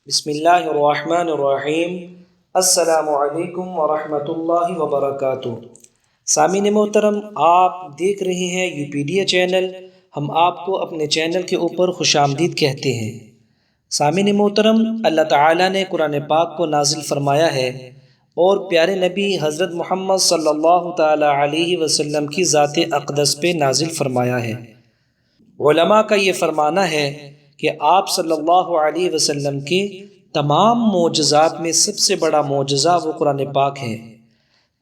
بسم اللہ الرحمن الرحیم۔ السلام علیکم ورحمۃ اللہ وبرکاتہ۔ سامعین محترم، آپ دیکھ رہے ہیں یوپیڈیا چینل۔ ہم آپ کو اپنے چینل کے اوپر خوش آمدید کہتے ہیں۔ سامعین محترم، اللہ تعالیٰ نے قرآن پاک کو نازل فرمایا ہے اور پیارے نبی حضرت محمد صلی اللہ تعالیٰ علیہ وسلم کی ذات اقدس پہ نازل فرمایا ہے۔ علماء کا یہ فرمانا ہے کہ آپ صلی اللہ علیہ وسلم کے تمام معجزات میں سب سے بڑا معجزہ وہ قرآن پاک ہے۔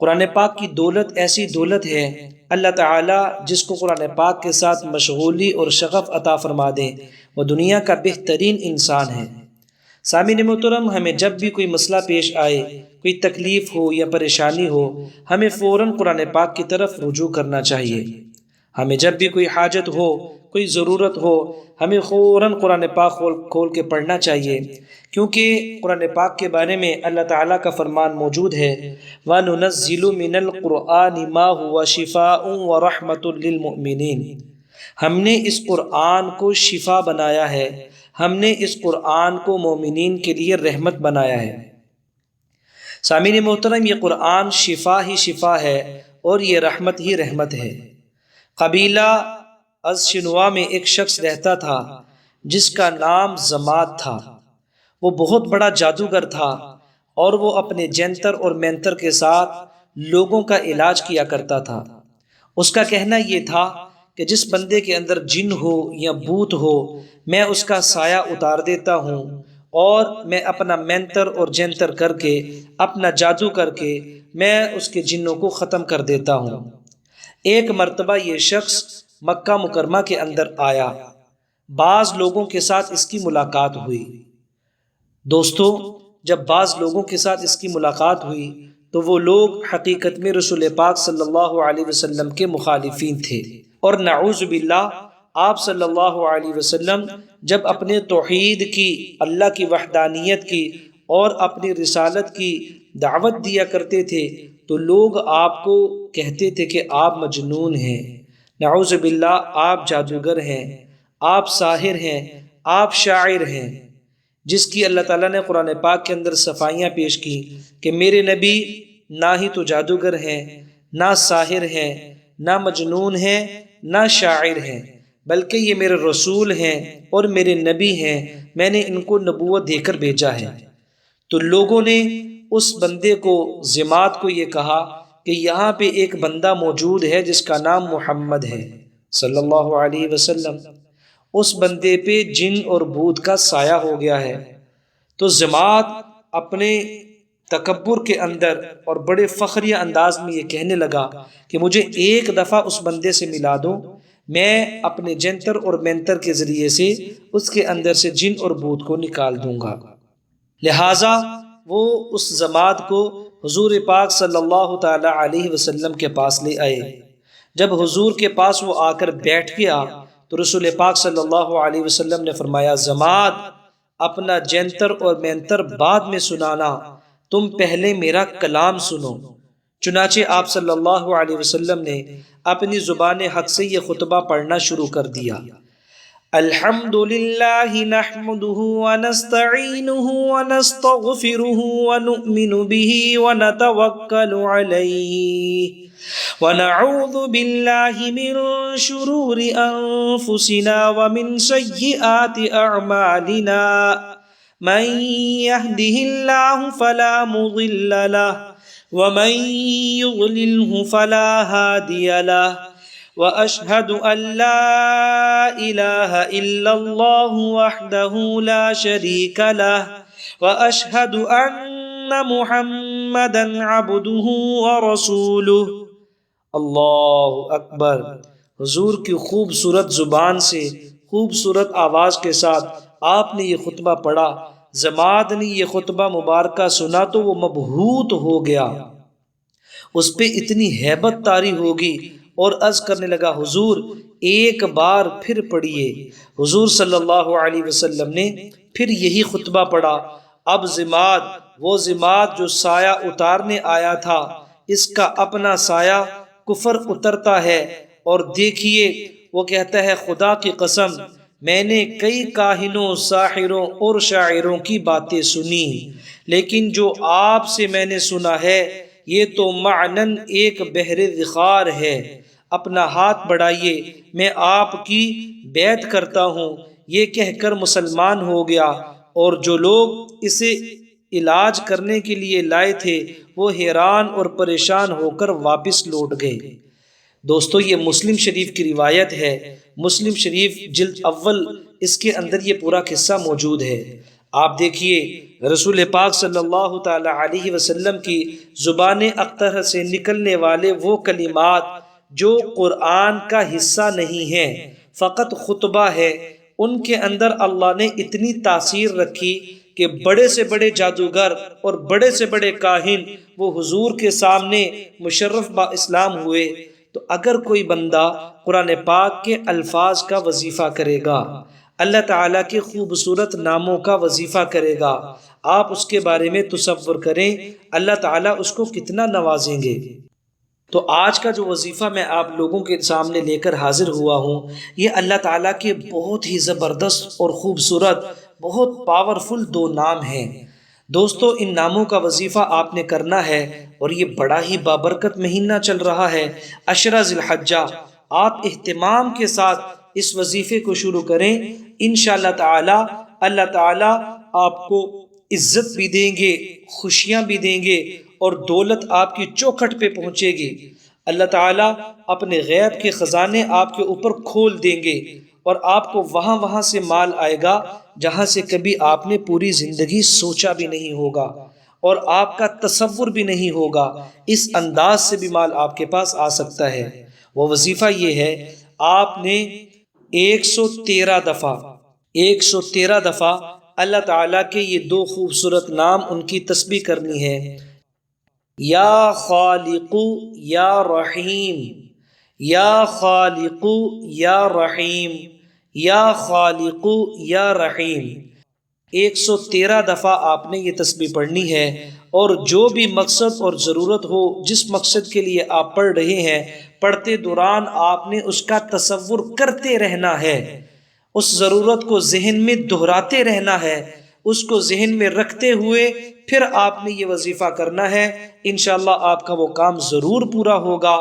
قرآن پاک کی دولت ایسی دولت ہے، اللہ تعالیٰ جس کو قرآن پاک کے ساتھ مشغولی اور شغف عطا فرما دے وہ دنیا کا بہترین انسان ہے۔ سامعین محترم، ہمیں جب بھی کوئی مسئلہ پیش آئے، کوئی تکلیف ہو یا پریشانی ہو، ہمیں فوراً قرآن پاک کی طرف رجوع کرنا چاہیے۔ ہمیں جب بھی کوئی حاجت ہو، کوئی ضرورت ہو، ہمیں فوراً قرآن پاک کھول کے پڑھنا چاہیے، کیونکہ قرآن پاک کے بارے میں اللہ تعالیٰ کا فرمان موجود ہے وَنُنَزِّلُ مِنَ الْقُرْآنِ مَا هُوَ شِفَاءٌ وَرَحْمَةٌ لِّلْمُؤْمِنِينَ۔ ہم نے اس قرآن کو شفا بنایا ہے، ہم نے اس قرآن کو مومنین کے لیے رحمت بنایا ہے۔ سامعین محترم، یہ قرآن شفا ہی شفا ہے اور یہ رحمت ہی رحمت ہے۔ قبیلہ از شنوا میں ایک شخص رہتا تھا جس کا نام زماد تھا۔ وہ بہت بڑا جادوگر تھا اور وہ اپنے جنتر اور مینتر کے ساتھ لوگوں کا علاج کیا کرتا تھا۔ اس کا کہنا یہ تھا کہ جس بندے کے اندر جن ہو یا بھوت ہو، میں اس کا سایہ اتار دیتا ہوں اور میں اپنا مینتر اور جنتر کر کے، اپنا جادو کر کے میں اس کے جنوں کو ختم کر دیتا ہوں۔ ایک مرتبہ یہ شخص مکہ مکرمہ کے اندر آیا۔ بعض لوگوں کے ساتھ اس کی ملاقات ہوئی۔ دوستو، جب بعض لوگوں کے ساتھ اس کی ملاقات ہوئی تو وہ لوگ حقیقت میں رسول پاک صلی اللہ علیہ وسلم کے مخالفین تھے، اور نعوذ باللہ آپ صلی اللہ علیہ وسلم جب اپنے توحید کی، اللہ کی وحدانیت کی اور اپنی رسالت کی دعوت دیا کرتے تھے تو لوگ آپ کو کہتے تھے کہ آپ مجنون ہیں، نعوذ باللہ آپ جادوگر ہیں، آپ ساحر ہیں، آپ شاعر ہیں، جس کی اللہ تعالیٰ نے قرآن پاک کے اندر صفائیاں پیش کی کہ میرے نبی نہ ہی تو جادوگر ہیں، نہ ساحر ہیں، نہ مجنون ہیں، نہ شاعر ہیں، بلکہ یہ میرے رسول ہیں اور میرے نبی ہیں، میں نے ان کو نبوت دے کر بھیجا ہے۔ تو لوگوں نے اس بندے کو، زماد کو، یہ کہا کہ یہاں پہ ایک بندہ موجود ہے جس کا نام محمد ہے صلی اللہ علیہ وسلم، اس بندے پہ جن اور بھوت کا سایہ ہو گیا ہے۔ تو زماد اپنے تکبر کے اندر اور بڑے فخریہ انداز میں یہ کہنے لگا کہ مجھے ایک دفعہ اس بندے سے ملا دو، میں اپنے جنتر اور مینتر کے ذریعے سے اس کے اندر سے جن اور بھوت کو نکال دوں گا۔ لہٰذا وہ اس زماد کو حضور پاک صلی اللہ تعالی علیہ وسلم کے پاس لے آئے۔ جب حضور کے پاس وہ آ کر بیٹھ گیا تو رسول پاک صلی اللہ علیہ وسلم نے فرمایا، زماد، اپنا جنتر اور مینتر بعد میں سنانا، تم پہلے میرا کلام سنو۔ چنانچہ آپ صلی اللہ علیہ وسلم نے اپنی زبان حق سے یہ خطبہ پڑھنا شروع کر دیا۔ الحمد للہ نحمده ونستعینه ونستغفره ونؤمن به ونتوکل علیہ ونعوذ باللہ من شرور انفسنا ومن سیئات اعمالنا من يهده الله فلا مضل له ومن يضلله فلا هادي له وأشهد أن لا إله إلا الله وحده لا شريك له وأشهد أن محمدا عبده ورسوله۔ اللہ اکبر۔ حضور کی خوبصورت زبان سے، خوبصورت آواز کے ساتھ آپ نے یہ خطبہ پڑھا۔ زماد نے یہ خطبہ مبارکہ سنا تو وہ مبہوت ہو گیا، اس پہ اتنی ہیبت طاری ہوگی اور عرض کرنے لگا، حضور ایک بار پھر پڑھیے۔ حضور صلی اللہ علیہ وسلم نے پھر یہی خطبہ پڑھا۔ اب زماد، وہ زماد جو سایہ اتارنے آیا تھا، اس کا اپنا سایہ کفر اترتا ہے، اور دیکھیے وہ کہتا ہے خدا کی قسم میں نے کئی کاہنوں، ساحروں اور شاعروں کی باتیں سنی، لیکن جو آپ سے میں نے سنا ہے یہ تو معنن ایک بحر ذخار ہے۔ اپنا ہاتھ بڑھائیے، میں آپ کی بیعت کرتا ہوں۔ یہ کہہ کر مسلمان ہو گیا، اور جو لوگ اسے علاج کرنے کے لیے لائے تھے وہ حیران اور پریشان ہو کر واپس لوٹ گئے۔ دوستو یہ مسلم شریف کی روایت ہے، مسلم شریف جلد اول، اس کے اندر یہ پورا قصہ موجود ہے۔ آپ دیکھیے رسول پاک صلی اللہ تعالی علیہ وسلم کی زبان اقطر سے نکلنے والے وہ کلمات جو قرآن کا حصہ نہیں ہیں، فقط خطبہ ہے، ان کے اندر اللہ نے اتنی تاثیر رکھی کہ بڑے سے بڑے جادوگر اور بڑے سے بڑے کاہن وہ حضور کے سامنے مشرف با اسلام ہوئے۔ تو اگر کوئی بندہ قرآن پاک کے الفاظ کا وظیفہ کرے گا، اللہ تعالیٰ کے خوبصورت ناموں کا وظیفہ کرے گا، آپ اس کے بارے میں تصور کریں اللہ تعالیٰ اس کو کتنا نوازیں گے۔ تو آج کا جو وظیفہ میں آپ لوگوں کے سامنے لے کر حاضر ہوا ہوں، یہ اللہ تعالیٰ کے بہت ہی زبردست اور خوبصورت، بہت پاورفل دو نام ہیں۔ دوستو ان ناموں کا وظیفہ آپ نے کرنا ہے، اور یہ بڑا ہی بابرکت مہینہ چل رہا ہے، عشرہ ذی الحجہ۔ آپ اہتمام کے ساتھ اس وظیفے کو شروع کریں، انشاءاللہ تعالی اللہ تعالیٰ آپ کو عزت بھی دیں گے، خوشیاں بھی دیں گے، اور دولت آپ کی چوکھٹ پہ پہنچے گی۔ اللہ تعالیٰ اپنے غیب کے خزانے آپ کے اوپر کھول دیں گے، اور آپ کو وہاں سے مال آئے گا جہاں سے کبھی آپ نے پوری زندگی سوچا بھی نہیں ہوگا، اور آپ کا تصور بھی نہیں ہوگا۔ اس انداز سے بھی مال آپ کے پاس آ سکتا ہے۔ وہ وظیفہ یہ ہے، آپ نے 113 دفعہ اللہ تعالیٰ کے یہ دو خوبصورت نام ان کی تسبیح کرنی ہے، یا خالق یا رحیم، یا خالق یا رحیم، یا خالق یا رحیم۔ 113 دفعہ آپ نے یہ تسبیح پڑھنی ہے، اور جو بھی مقصد اور ضرورت ہو، جس مقصد کے لیے آپ پڑھ رہے ہیں، پڑھتے دوران آپ نے اس کا تصور کرتے رہنا ہے، اس ضرورت کو ذہن میں دہراتے رہنا ہے، اس کو ذہن میں رکھتے ہوئے پھر آپ نے یہ وظیفہ کرنا ہے۔ انشاءاللہ آپ کا وہ کام ضرور پورا ہوگا۔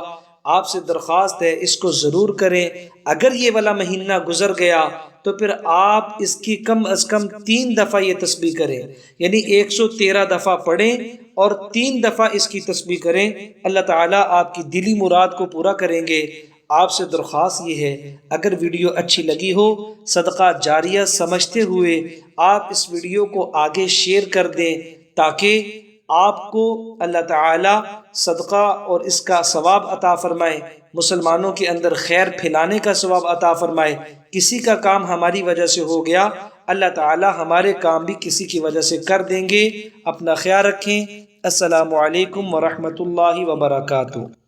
آپ سے درخواست ہے اس کو ضرور کریں۔ اگر یہ والا مہینہ گزر گیا تو پھر آپ اس کی کم از کم 3 دفعہ یہ تسبیح کریں، یعنی 113 دفعہ پڑھیں اور 3 دفعہ اس کی تسبیح کریں۔ اللہ تعالیٰ آپ کی دلی مراد کو پورا کریں گے۔ آپ سے درخواست یہ ہے، اگر ویڈیو اچھی لگی ہو، صدقہ جاریہ سمجھتے ہوئے آپ اس ویڈیو کو آگے شیئر کر دیں، تاکہ آپ کو اللہ تعالی صدقہ اور اس کا ثواب عطا فرمائے، مسلمانوں کے اندر خیر پھیلانے کا ثواب عطا فرمائے۔ کسی کا کام ہماری وجہ سے ہو گیا، اللہ تعالی ہمارے کام بھی کسی کی وجہ سے کر دیں گے۔ اپنا خیال رکھیں۔ السلام علیکم ورحمۃ اللہ وبرکاتہ۔